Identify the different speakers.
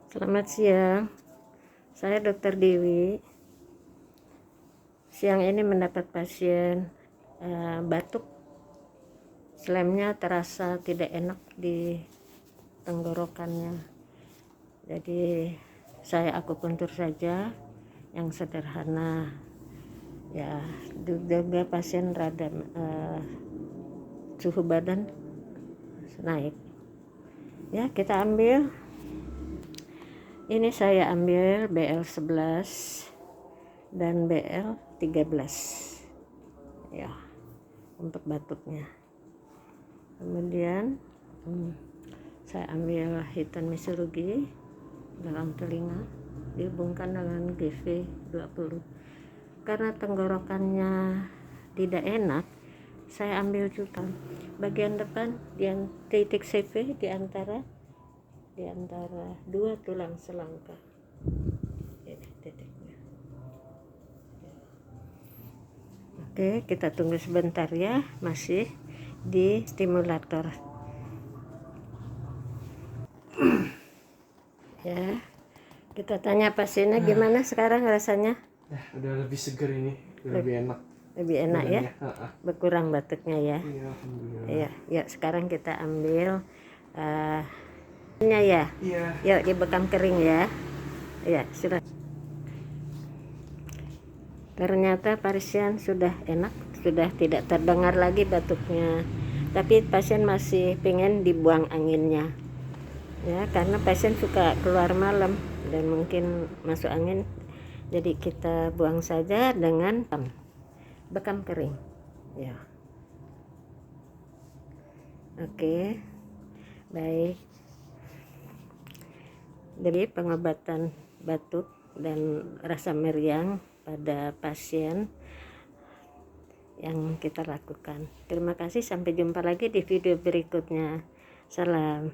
Speaker 1: Selamat siang, saya Dr. Dewi. Siang ini mendapat pasien batuk, slemnya terasa tidak enak di tenggorokannya. Jadi saya akupuntur saja yang sederhana. Ya, juga pasien rada suhu badan naik. Ya, kita ambil. Ini saya ambil BL11 dan BL13 ya untuk batuknya. Kemudian saya ambil hitan misurugi dalam telinga, dihubungkan dengan GV20. Karena tenggorokannya tidak enak, saya ambil juga bagian depan di titik CV di antara dua tulang selangkah. Ini titiknya. Oke, kita tunggu sebentar ya, masih di stimulator. Ya, kita tanya pasiennya gimana sekarang rasanya?
Speaker 2: Udah lebih seger ini, udah lebih enak.
Speaker 1: Lebih enak ya? Berkurang batuknya ya?
Speaker 2: Iya, alhamdulillah.
Speaker 1: Iya, ya sekarang kita ambil ya.
Speaker 2: Iya.
Speaker 1: Yuk dibekam kering ya. Ya, sudah. Ternyata pasien sudah enak, sudah tidak terdengar lagi batuknya. Tapi pasien masih pengen dibuang anginnya. Ya, karena pasien suka keluar malam dan mungkin masuk angin. Jadi kita buang saja dengan bekam kering. Ya. Oke. Baik. Dari pengobatan batuk dan rasa meriang pada pasien yang kita lakukan. Terima kasih, sampai jumpa lagi di video berikutnya. Salam.